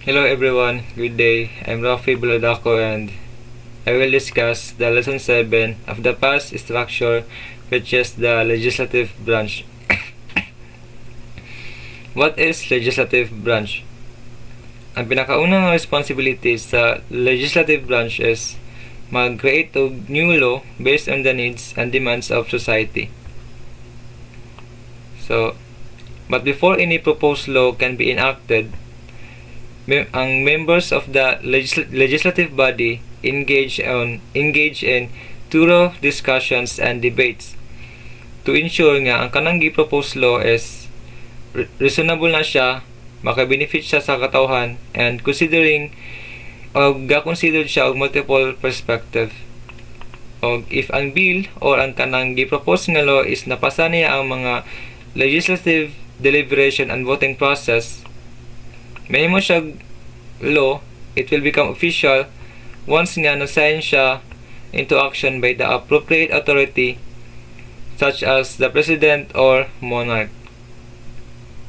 Hello everyone, good day. I'm Rafe Buladaco and I will discuss the lesson 7 of the past structure, which is the legislative branch. What is legislative branch? Ang pinakaunang responsibility sa legislative branch is mag-create of new law based on the needs and demands of society. But before any proposed law can be enacted, ang members of the legislative body engage in thorough discussions and debates to ensure nga ang kanang gi-proposed law is reasonable na siya, maka-benefit siya sa katawhan, and considering ga-consider siya og multiple perspective. Og if ang bill or ang kanang gi-propose nga law is napasa niya ang mga legislative deliberation and voting process, mahimo siya law, it will become official once nga na-sign siya into action by the appropriate authority such as the president or monarch.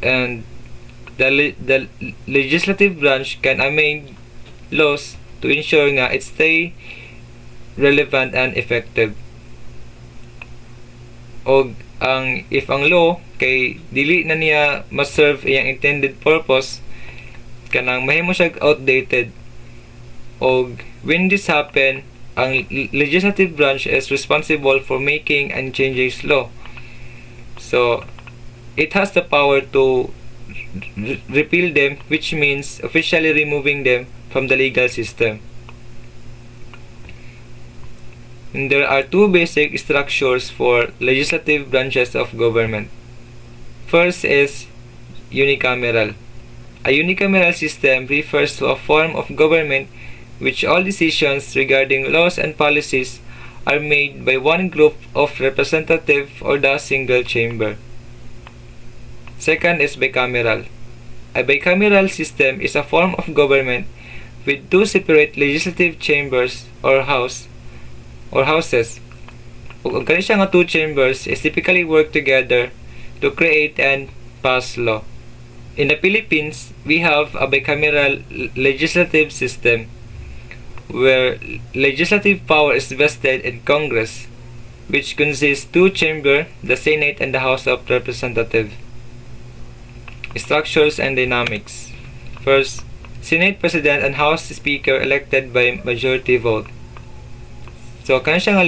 And the legislative branch can amend laws to ensure nga it stay relevant and effective. Og if ang law kay dili na niya ma-serve iyang intended purpose, kanang mahimo siya outdated. Og when this happen, ang legislative branch is responsible for making and changing law. So it has the power to repeal them, which means officially removing them from the legal system. And there are two basic structures for legislative branches of government. First is unicameral. A unicameral system refers to a form of government which all decisions regarding laws and policies are made by one group of representatives or the single chamber. Second is bicameral. A bicameral system is a form of government with two separate legislative chambers or houses. Ug kani siya nga two chambers is typically work together to create and pass law. In the Philippines, we have a bicameral legislative system where legislative power is vested in Congress, which consists two chambers, the Senate and the House of Representatives. Structures and dynamics. First, Senate President and House Speaker elected by majority vote. So kani siya nga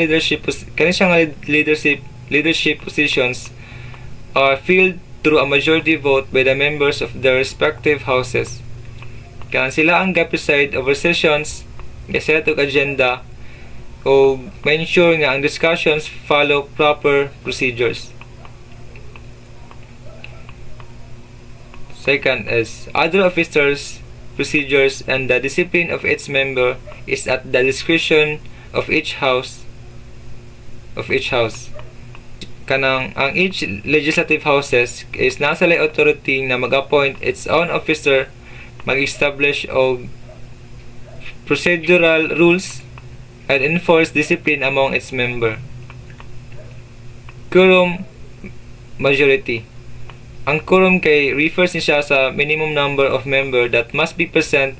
leadership positions are filled through a majority vote by the members of their respective houses. Kaya sila ang ga-preside over sessions, ga-set og agenda, o ma-ensure nga ang discussions follow proper procedures. Second is other officers, procedures, and the discipline of each member is at the discretion of each house. Kanang ang each legislative houses is nasa lay authority na mag-appoint its own officer, mag-establish og procedural rules, and enforce discipline among its member. Quorum majority. Ang quorum kay refers niya sa minimum number of member that must be present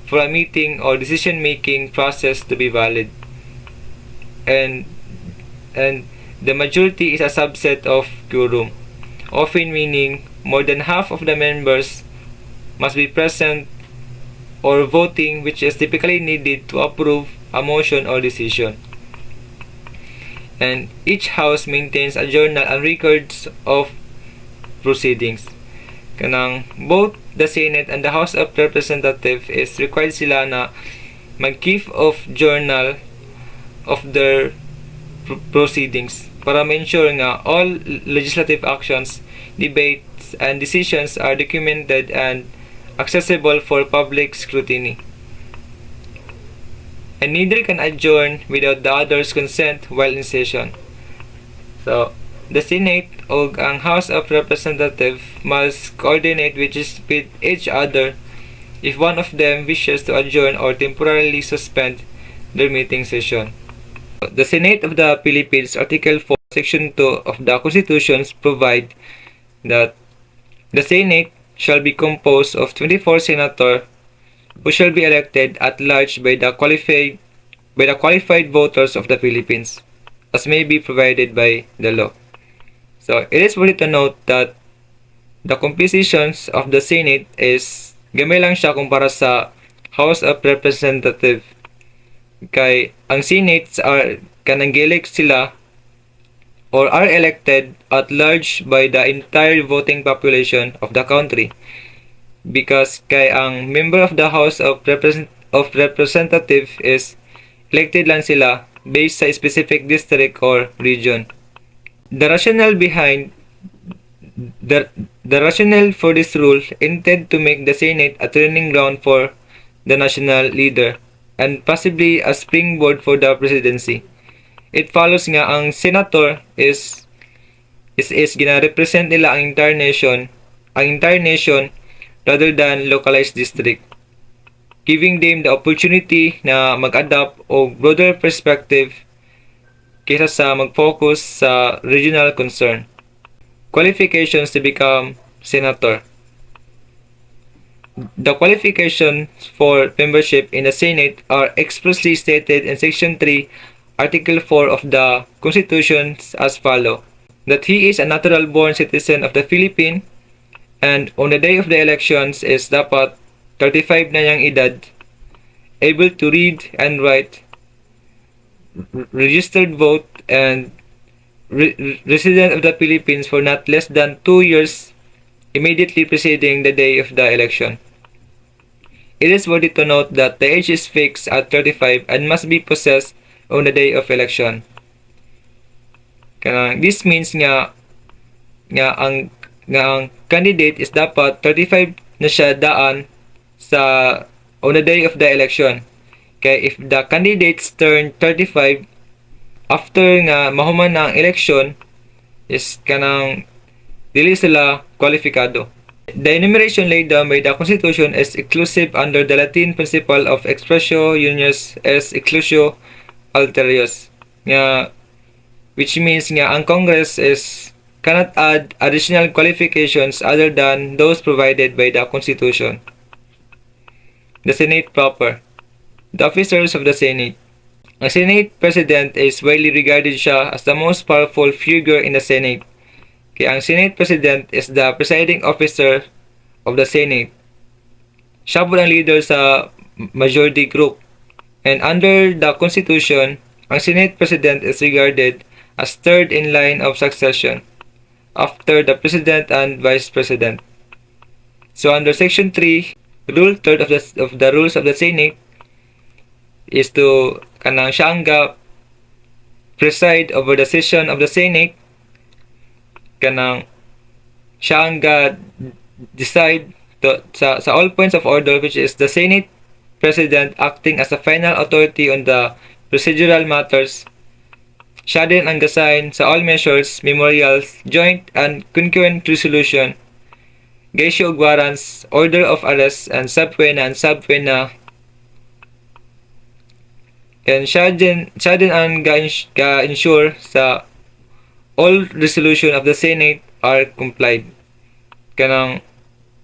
for a meeting or decision-making process to be valid. And the majority is a subset of quorum, often meaning more than half of the members must be present or voting, which is typically needed to approve a motion or decision. And each house maintains a journal and records of proceedings. Kanang both the Senate and the House of Representatives is required sila na mag-keep of journal of their proceedings para ma-ensure nga all legislative actions, debates, and decisions are documented and accessible for public scrutiny. And neither can adjourn without the other's consent while in session. So, the Senate o ang House of Representatives must coordinate with each other if one of them wishes to adjourn or temporarily suspend their meeting session. The Senate of the Philippines, Article 4, Section 2 of the Constitution provide that the Senate shall be composed of 24 senators who shall be elected at large by the qualified voters of the Philippines, as may be provided by the law. So it is worthy to note that the compositions of the Senate is gamay lang siya kumpara sa House of Representatives. Kay ang Senates are kanang gielect sila or are elected at large by the entire voting population of the country. Because kay ang member of the House of Representative is elected lang sila based sa specific district or region. The rationale behind the rationale for this rule intended to make the Senate a training ground for the national leader and possibly a springboard for the presidency. It follows nga ang senator is gina-represent nila ang entire nation rather than localized district, giving them the opportunity na mag-adapt o broader perspective kaysa sa mag-focus sa regional concern. Qualifications to become senator. The qualifications for membership in the Senate are expressly stated in Section 3, Article 4 of the Constitution as follows: that he is a natural-born citizen of the Philippines and on the day of the elections is dapat 35 na niyang edad, able to read and write, registered vote, and resident of the Philippines for not less than 2 years immediately preceding the day of the election. It is worthy to note that the age is fixed at 35 and must be possessed on the day of election. This means nga ang candidate is dapat 35 na siya daan sa on the day of the election. Kaya if the candidates turn 35 after nga mahuman na ang election is kanang dili sila kwalipikado. The enumeration laid down by the Constitution is exclusive under the Latin principle of expressio unius est exclusio alterius, nga which means nga ang Congress is cannot add additional qualifications other than those provided by the Constitution. The Senate proper. The officers of the Senate. Ang Senate President is widely regarded siya as the most powerful figure in the Senate. Kaya ang Senate President is the presiding officer of the Senate. Siya po ang leader sa majority group. And under the Constitution, ang Senate President is regarded as third in line of succession after the President and Vice President. So under Section 3, Rule 3 of the Rules of the Senate is to kanang siya ang preside over the session of the Senate, kanang siya ang decide sa all points of order, which is the Senate President acting as a final authority on the procedural matters. Siya din ang gasign sa all measures, memorials, joint and concurrent resolution, geisyo og warrants, order of arrest, and subpoena and siya din ang ga-ensure sa all resolution of the Senate are complied. Kanang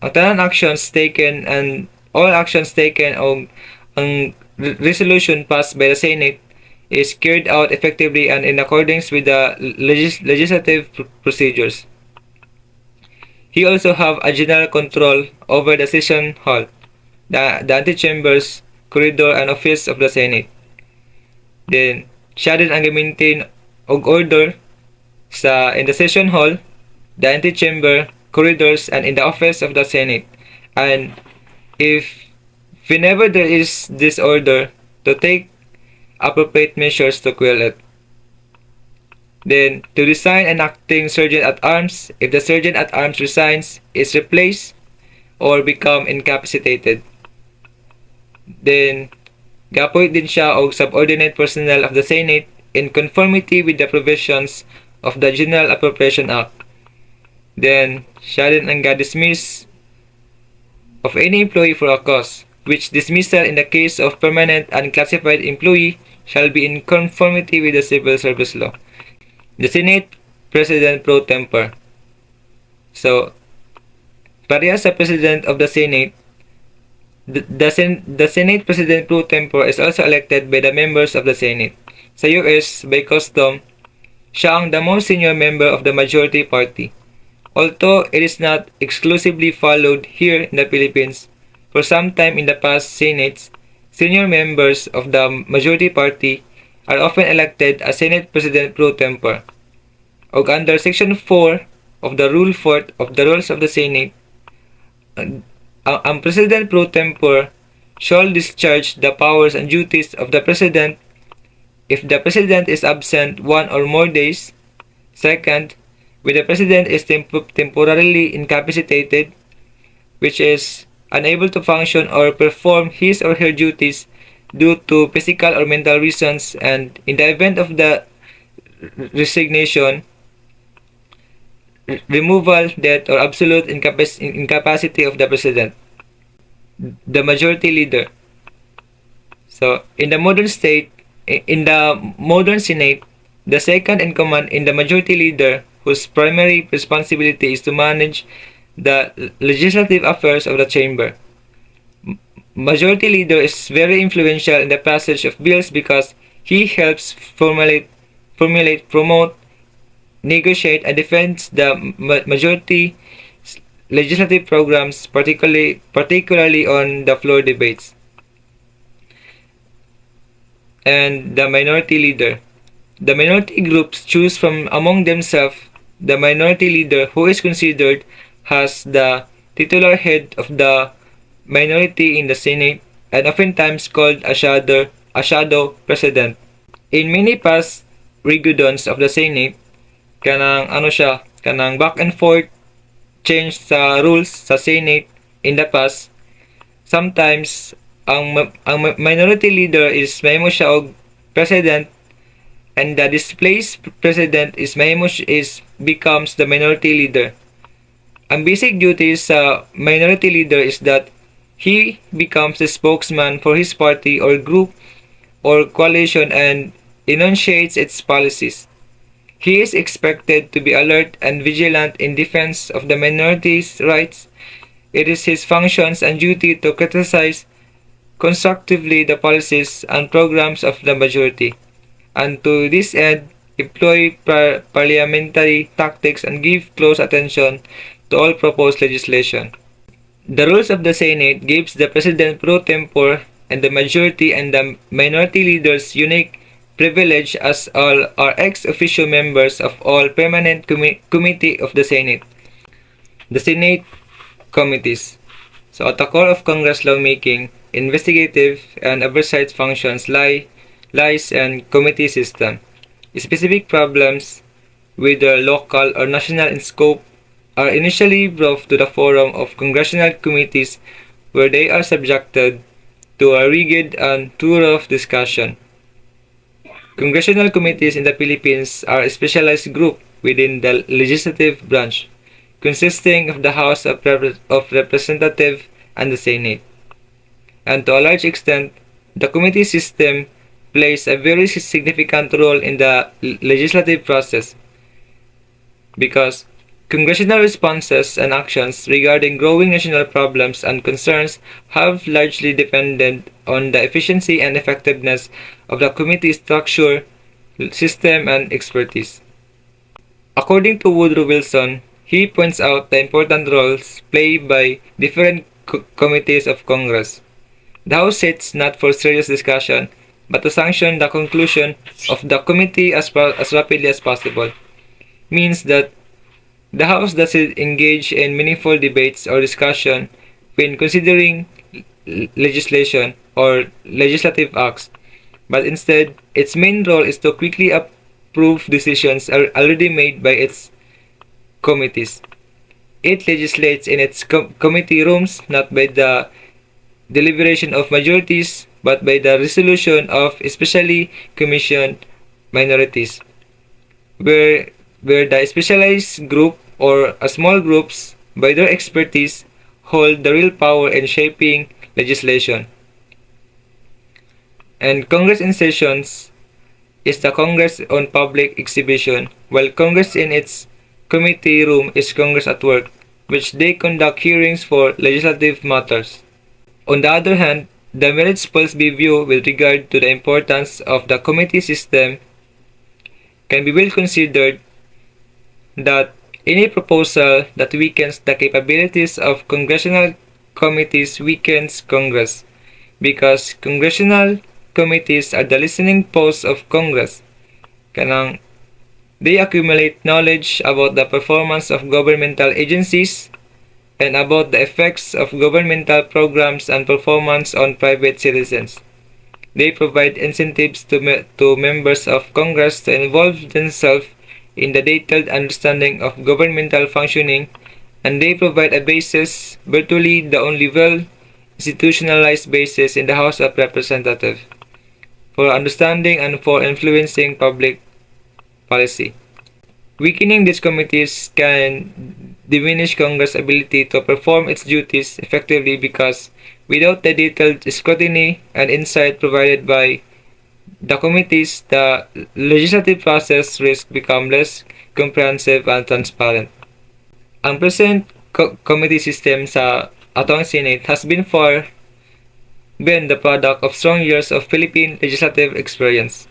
ang tanan actions taken and all actions taken o ang resolution passed by the Senate is carried out effectively and in accordance with the legislative procedures. He also have a general control over the session hall, the antechambers, corridor, and office of the Senate. Then, siya din ang maintain og order in the session hall, the antechamber, corridors, and in the office of the Senate. And whenever there is disorder, to take appropriate measures to quell it. Then, to resign an acting sergeant at arms, if the sergeant at arms resigns, is replaced or become incapacitated. Then, gapoy din siya og subordinate personnel of the Senate in conformity with the provisions of the General Appropriation Act. Then, siya din ang dismiss of any employee for a cause, which dismissal in the case of permanent and classified employee shall be in conformity with the Civil Service Law. The Senate President pro tempore. So, pareha sa President of the Senate, The Senate President pro tempore is also elected by the members of the Senate. Sa US, by custom, siya ang the most senior member of the majority party. Although it is not exclusively followed here in the Philippines, for some time in the past Senates, senior members of the majority party are often elected as Senate President pro tempore. Og under Section 4 of the Rule 4 of the Rules of the Senate, ang President pro tempore shall discharge the powers and duties of the President if the President is absent one or more days. Second, when the President is temporarily incapacitated, which is unable to function or perform his or her duties due to physical or mental reasons, and in the event of the resignation, removal, death, or absolute incapacity of the President. The Majority Leader. So, in the modern Senate, the second in command in the Majority Leader, whose primary responsibility is to manage the legislative affairs of the chamber. Majority Leader is very influential in the passage of bills because he helps formulate, promote, negotiate, and defend the majority legislative programs, particularly on the floor debates. And the Minority Leader. The minority groups choose from among themselves the Minority Leader, who is considered as the titular head of the minority in the Senate and oftentimes called a shadow president. In many past regodons of the Senate, kanang back and forth change sa rules sa Senate in the past. Sometimes ang minority leader is mahimo siya og president, and the displaced president becomes the minority leader. Ang basic duties sa minority leader is that he becomes the spokesman for his party or group or coalition and enunciates its policies. He is expected to be alert and vigilant in defense of the minority's rights. It is his functions and duty to criticize constructively the policies and programs of the majority, and to this end, employ parliamentary tactics and give close attention to all proposed legislation. The rules of the Senate gives the President pro tempore and the majority and the minority leaders unique privilege as all are ex officio members of all permanent committee of the Senate. The Senate committees. So at the core of Congress lawmaking, investigative and oversight functions lies in committee system. Specific problems, whether local or national in scope, are initially brought to the forum of congressional committees where they are subjected to a rigid and thorough discussion. Congressional committees in the Philippines are a specialized group within the legislative branch, consisting of the House of Representatives and the Senate. And to a large extent, the committee system plays a very significant role in the legislative process because congressional responses and actions regarding growing national problems and concerns have largely depended on the efficiency and effectiveness of the committee structure, system, and expertise. According to Woodrow Wilson, he points out the important roles played by different committees of Congress. The House sits not for serious discussion, but to sanction the conclusion of the committee as rapidly as possible. Means that the House doesn't engage in meaningful debates or discussion when considering legislation or legislative acts, but instead, its main role is to quickly approve decisions already made by its committees. It legislates in its committee rooms not by the deliberation of majorities, but by the resolution of especially commissioned minorities, where the specialized group or small groups, by their expertise, hold the real power in shaping legislation. And Congress in sessions is the Congress on public exhibition, while Congress in its committee room is Congress at work, which they conduct hearings for legislative matters. On the other hand, the merits Polsby view with regard to the importance of the committee system can be well considered that any proposal that weakens the capabilities of congressional committees weakens Congress, because congressional committees are the listening posts of Congress. Kanang they accumulate knowledge about the performance of governmental agencies and about the effects of governmental programs and performance on private citizens. They provide incentives to members of Congress to involve themselves in the detailed understanding of governmental functioning, and they provide a basis, virtually the only well institutionalized basis in the House of Representatives, for understanding and for influencing public policy. Weakening these committees can diminish Congress' ability to perform its duties effectively because without the detailed scrutiny and insight provided by the committees, the legislative process risks become less comprehensive and transparent. Ang present committee system sa atong Senate has been the product of strong years of Philippine legislative experience.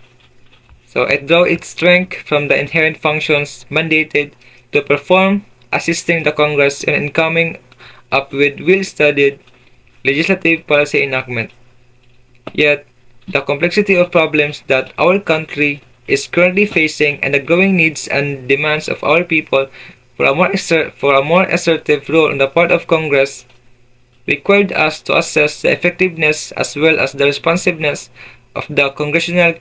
So it draws its strength from the inherent functions mandated to perform, assisting the Congress in coming up with well-studied legislative policy enactment. Yet, the complexity of problems that our country is currently facing and the growing needs and demands of our people for a more assertive role on the part of Congress required us to assess the effectiveness as well as the responsiveness of the congressional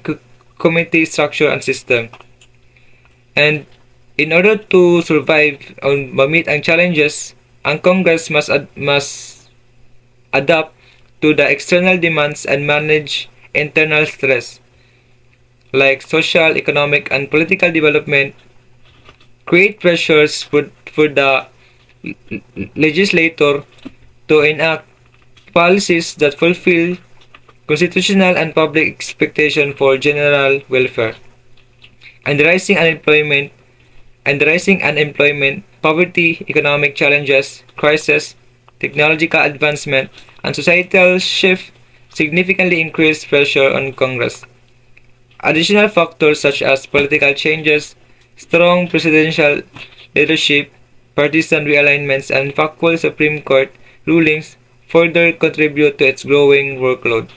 committee structure and system. And in order to survive or meet ang challenges, ang Congress must adapt to the external demands and manage internal stress like social, economic, and political development, create pressures for the legislator to enact policies that fulfill constitutional and public expectation for general welfare, and the rising unemployment, poverty, economic challenges, crisis, technological advancement, and societal shift significantly increase pressure on Congress. Additional factors such as political changes, strong presidential leadership, partisan realignments, and factual Supreme Court rulings further contribute to its growing workload.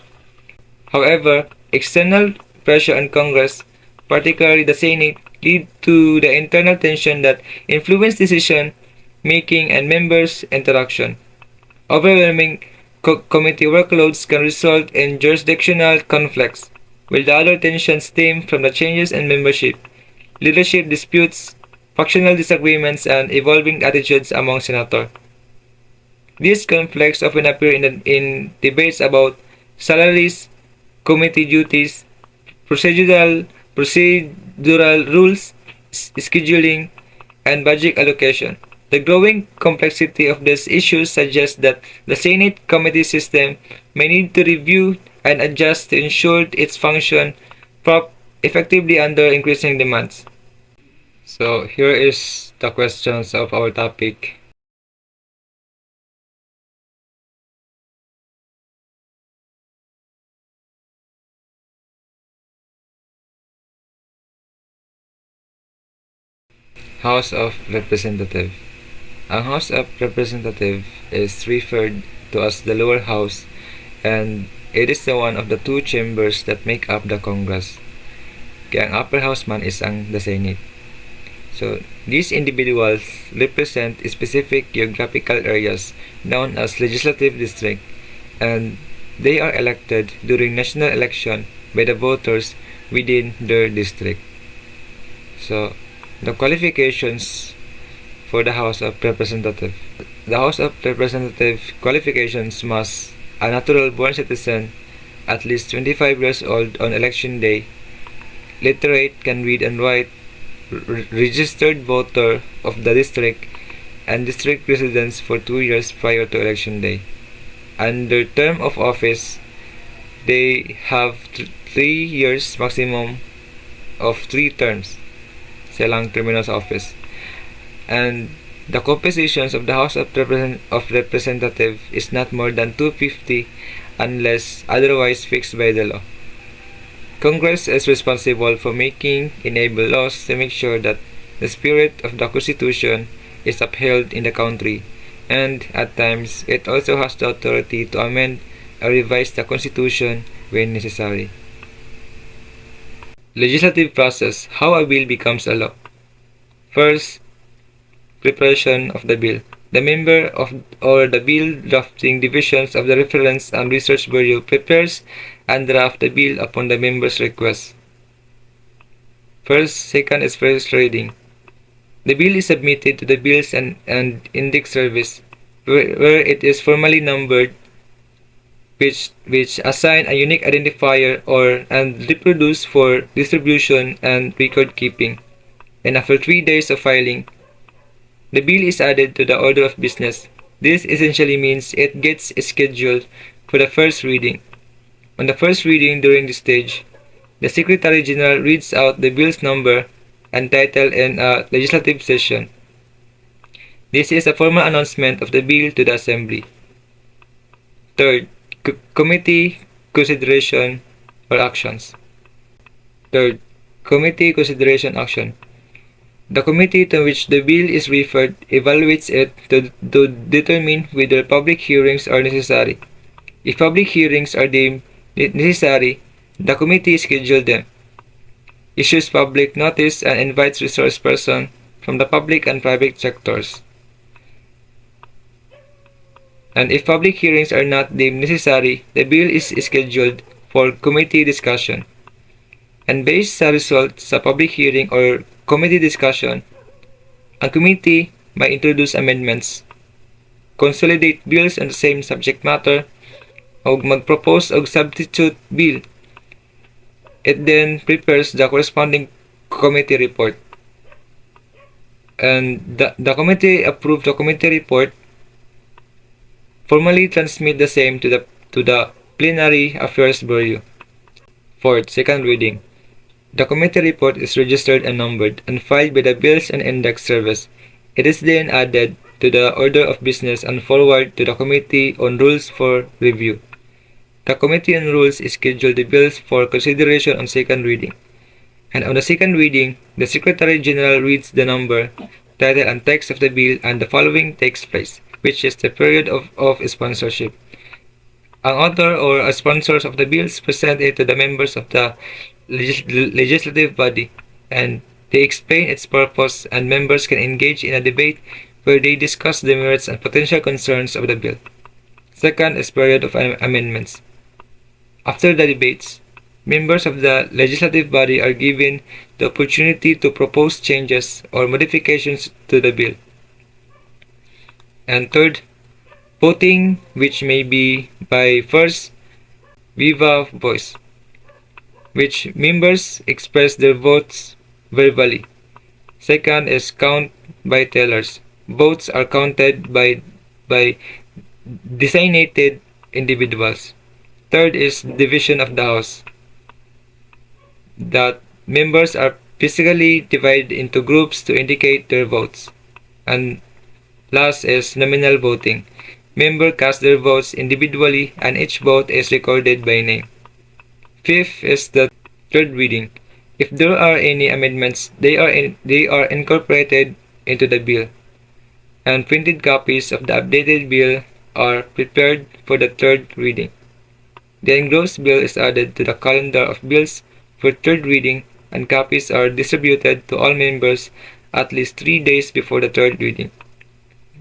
However, external pressure on Congress, particularly the Senate, lead to the internal tension that influence decision making and members' interaction. Overwhelming committee workloads can result in jurisdictional conflicts, while the other tensions stem from the changes in membership, leadership disputes, factional disagreements, and evolving attitudes among senators. These conflicts often appear in debates about salaries, committee duties, procedural rules, scheduling, and budget allocation. The growing complexity of these issues suggests that the Senate committee system may need to review and adjust to ensure its function effectively under increasing demands. So here is the questions of our topic. House of Representative. Ang House of Representative is referred to as the lower house, and it is the one of the two chambers that make up the Congress. Kaya ang upper house man is the Senate. So these individuals represent specific geographical areas known as legislative district, and they are elected during national election by the voters within their district. So the qualifications for the House of Representative. The House of Representative qualifications must a natural born citizen, at least 25 years old on election day, literate, can read and write, registered voter of the district, and district residence for 2 years prior to election day. And their term of office, they have 3 years maximum of 3 terms silang terminal sa office. And The composition of the House of Representatives is not more than 250 unless otherwise fixed by the law. Congress is responsible for making enable laws to make sure that the spirit of the Constitution is upheld in the country, and at times it also has the authority to amend or revise the Constitution when necessary. Legislative process: how a bill becomes a law. First, preparation of the bill. The member of or the bill drafting divisions of the Reference and Research Bureau prepares and drafts the bill upon the member's request. Second is first reading. The bill is submitted to the Bills and Index Service, where it is formally numbered, which assign a unique identifier and reproduce for distribution and record keeping. And after 3 days of filing, the bill is added to the order of business. This essentially means it gets scheduled for the first reading. On the first reading during this stage, the Secretary General reads out the bill's number and title in a legislative session. This is a formal announcement of the bill to the Assembly. Third, committee consideration or actions. Committee consideration action. The committee to which the bill is referred evaluates it to determine whether public hearings are necessary. If public hearings are deemed necessary, the committee schedules them, issues public notice, and invites resource persons from the public and private sectors. And if public hearings are not deemed necessary, the bill is scheduled for committee discussion. And based sa results sa public hearing or committee discussion, ang committee may introduce amendments, consolidate bills on the same subject matter, o mag-propose og substitute bill. It then prepares the corresponding committee report. And the committee approve the committee report, formally transmit the same to the Plenary Affairs Bureau. Fourth, second reading. The committee report is registered and numbered and filed by the Bills and Index Service. It is then added to the order of business and forwarded to the Committee on Rules for review. The Committee on Rules scheduled the bills for consideration on second reading. And on the second reading, the Secretary General reads the number, title, and text of the bill, and the following takes place, which is the period of sponsorship. Ang author or sponsors of the bills present it to the members of the legislative body, and they explain its purpose, and members can engage in a debate where they discuss the merits and potential concerns of the bill. Second is period of amendments. After the debates, members of the legislative body are given the opportunity to propose changes or modifications to the bill. And third, voting, which may be by first viva voice, which members express their votes verbally. Second is count by tellers. Votes are counted by designated individuals. Third is division of the House, that members are physically divided into groups to indicate their votes. And last is nominal voting. Members cast their votes individually and each vote is recorded by name. Fifth is the third reading. If there are any amendments, they are incorporated into the bill, and printed copies of the updated bill are prepared for the third reading. The engrossed bill is added to the calendar of bills for third reading, and copies are distributed to all members at least 3 days before the third reading.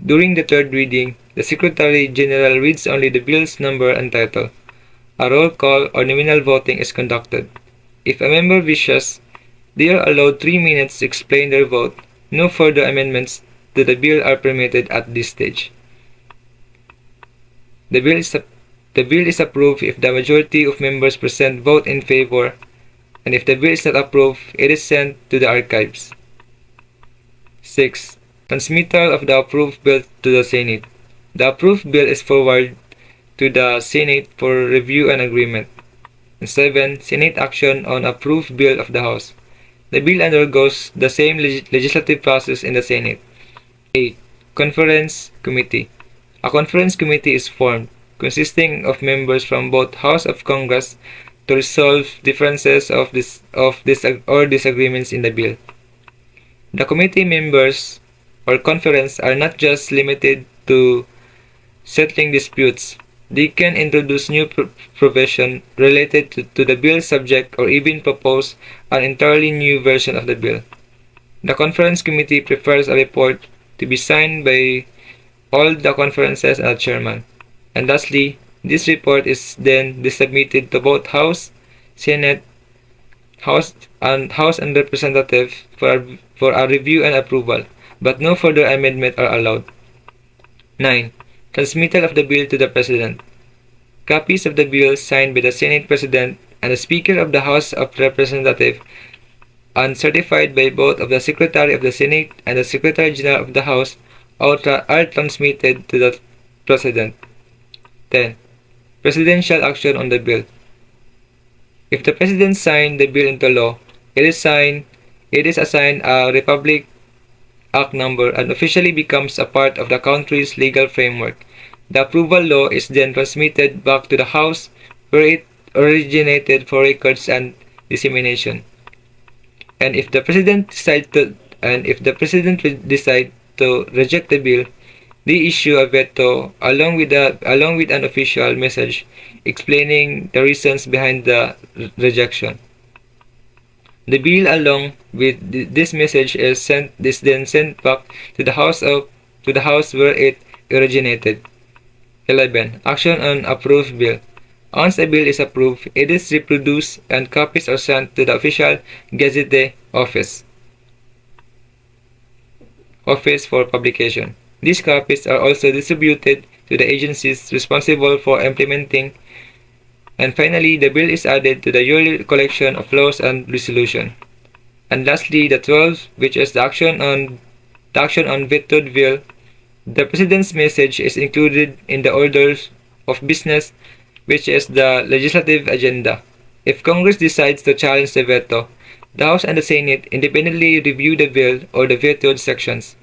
During the third reading, the Secretary General reads only the bill's number and title. A roll call or nominal voting is conducted. If a member wishes, they are allowed 3 minutes to explain their vote. No further amendments to the bill are permitted at this stage. The bill is approved if the majority of members present vote in favor, and if the bill is not approved, it is sent to the archives. 6. Transmittal of the approved bill to the Senate. The approved bill is forwarded to the Senate for review and agreement. And 7. Senate action on approved bill of the House. The bill undergoes the same legislative process in the Senate. 8. Conference Committee. A conference committee is formed, consisting of members from both House of Congress to resolve differences or disagreements in the bill. The committee members or conference are not just limited to settling disputes. They can introduce new provision related to the bill subject or even propose an entirely new version of the bill. The conference committee prepares a report to be signed by all the conferences and the chairman. And lastly, this report is then submitted to both House, Senate, House and Representative for a review and approval, but no further amendment are allowed. 9. Transmittal of the bill to the President. Copies of the bill signed by the Senate President and the Speaker of the House of Representatives and certified by both of the Secretary of the Senate and the Secretary General of the House are transmitted to the President. 10. Presidential action on the bill. If the President signed the bill into law, it is assigned a Republic Act number and officially becomes a part of the country's legal framework. The approval law is then transmitted back to the House where it originated for records and dissemination. And if the President decides to reject the bill, they issue a veto along with an official message explaining the reasons behind the rejection. The bill along with this message is then sent back to the House where it originated. 11. Action on approved bill. Once a bill is approved, it is reproduced and copies are sent to the official Gazette office for publication. These copies are also distributed to the agencies responsible for implementing. And finally, the bill is added to the yearly collection of laws and resolution. And lastly, the 12, which is the action on vetoed bill. The President's message is included in the orders of business, which is the legislative agenda. If Congress decides to challenge the veto, the House and the Senate independently review the bill or the vetoed sections.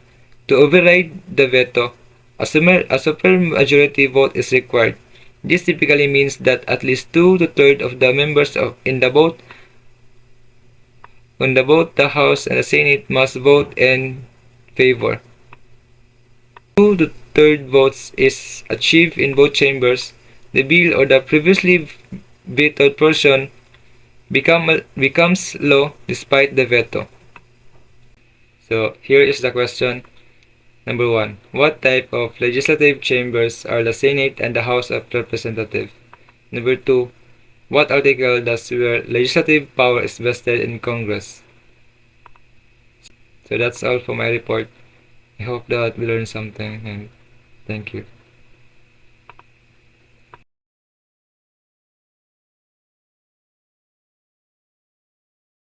To override the veto, a supermajority vote is required. This typically means that at least 2/3 of the members in the both the House and the Senate must vote in favor. 2/3 votes is achieved in both chambers. The bill or the previously vetoed portion becomes law despite the veto. So here is the question. Number 1. What type of legislative chambers are the Senate and the House of Representatives? Number 2. What article does where legislative power is vested in Congress? So that's all for my report. I hope that we learned something and thank you.